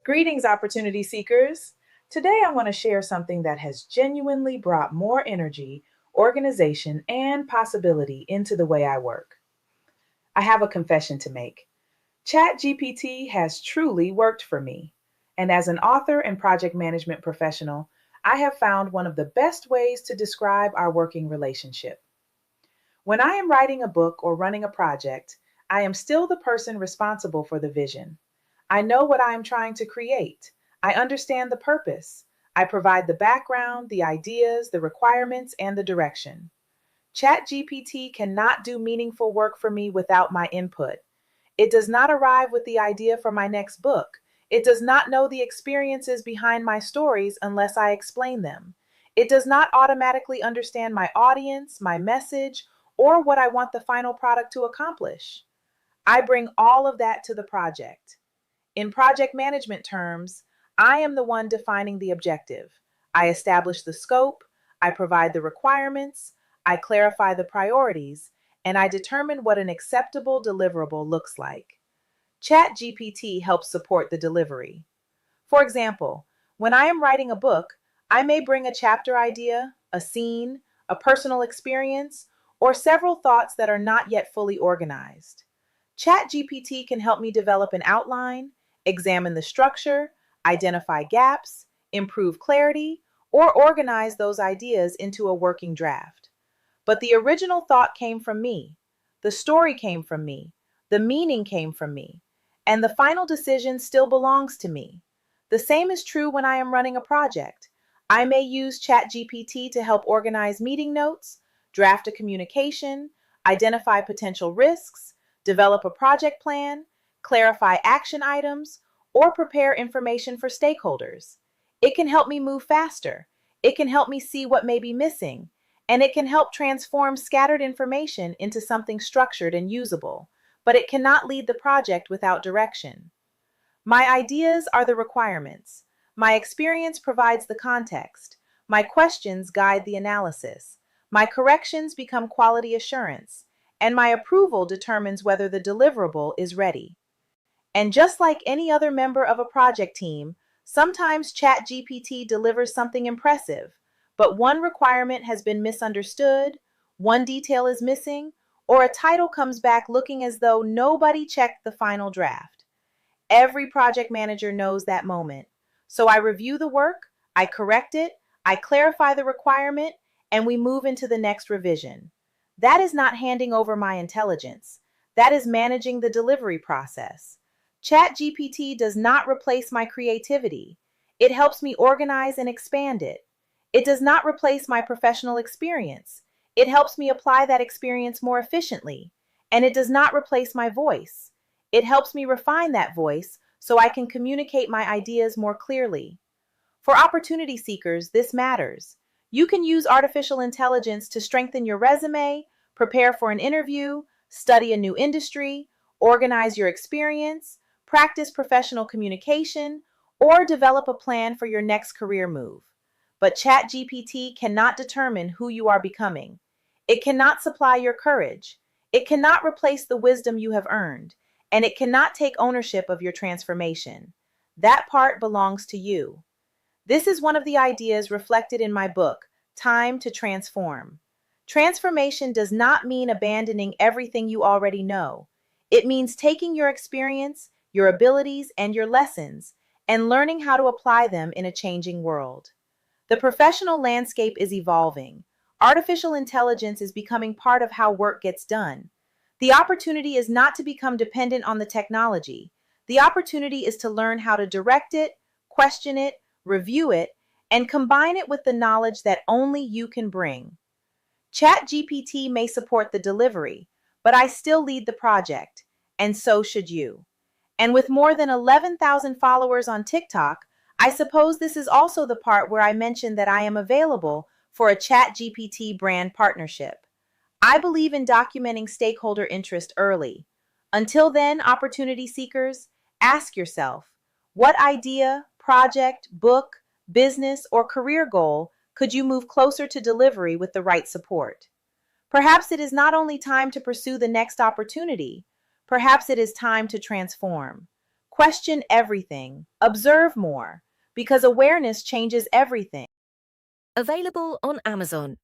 Greetings, opportunity seekers. Today, I want to share something that has genuinely brought more energy, organization, and possibility into the way I work. I have a confession to make. ChatGPT has truly worked for me. And as an author and project management professional, I have found one of the best ways to describe our working relationship. When I am writing a book or running a project, I am still the person responsible for the vision. I know what I am trying to create. I understand the purpose. I provide the background, the ideas, the requirements, and the direction. ChatGPT cannot do meaningful work for me without my input. It does not arrive with the idea for my next book. It does not know the experiences behind my stories unless I explain them. It does not automatically understand my audience, my message, or what I want the final product to accomplish. I bring all of that to the project. In project management terms, I am the one defining the objective. I establish the scope, I provide the requirements, I clarify the priorities, and I determine what an acceptable deliverable looks like. ChatGPT helps support the delivery. For example, when I am writing a book, I may bring a chapter idea, a scene, a personal experience, or several thoughts that are not yet fully organized. ChatGPT can help me develop an outline, examine the structure, identify gaps, improve clarity, or organize those ideas into a working draft. But the original thought came from me. The story came from me. The meaning came from me. And the final decision still belongs to me. The same is true when I am running a project. I may use ChatGPT to help organize meeting notes, draft a communication, identify potential risks, develop a project plan, clarify action items, or prepare information for stakeholders. It can help me move faster. It can help me see what may be missing, and it can help transform scattered information into something structured and usable, but it cannot lead the project without direction. My ideas are the requirements. My experience provides the context. My questions guide the analysis. My corrections become quality assurance, and my approval determines whether the deliverable is ready. And just like any other member of a project team, sometimes ChatGPT delivers something impressive, but one requirement has been misunderstood, one detail is missing, or a title comes back looking as though nobody checked the final draft. Every project manager knows that moment. So I review the work, I correct it, I clarify the requirement, and we move into the next revision. That is not handing over my intelligence. That is managing the delivery process. ChatGPT does not replace my creativity. It helps me organize and expand it. It does not replace my professional experience. It helps me apply that experience more efficiently. And it does not replace my voice. It helps me refine that voice so I can communicate my ideas more clearly. For opportunity seekers, this matters. You can use artificial intelligence to strengthen your resume, prepare for an interview, study a new industry, organize your experience, practice professional communication, or develop a plan for your next career move. But ChatGPT cannot determine who you are becoming. It cannot supply your courage. It cannot replace the wisdom you have earned, and it cannot take ownership of your transformation. That part belongs to you. This is one of the ideas reflected in my book, Time to Transform. Transformation does not mean abandoning everything you already know. It means taking your experience, your abilities, and your lessons, and learning how to apply them in a changing world. The professional landscape is evolving. Artificial intelligence is becoming part of how work gets done. The opportunity is not to become dependent on the technology. The opportunity is to learn how to direct it, question it, review it, and combine it with the knowledge that only you can bring. ChatGPT may support the delivery, but I still lead the project, and so should you. And with more than 11,000 followers on TikTok, I suppose this is also the part where I mentioned that I am available for a ChatGPT brand partnership. I believe in documenting stakeholder interest early. Until then, opportunity seekers, ask yourself, what idea, project, book, business, or career goal could you move closer to delivery with the right support? Perhaps it is not only time to pursue the next opportunity, perhaps it is time to transform. Question everything, observe more, because awareness changes everything. Available on Amazon.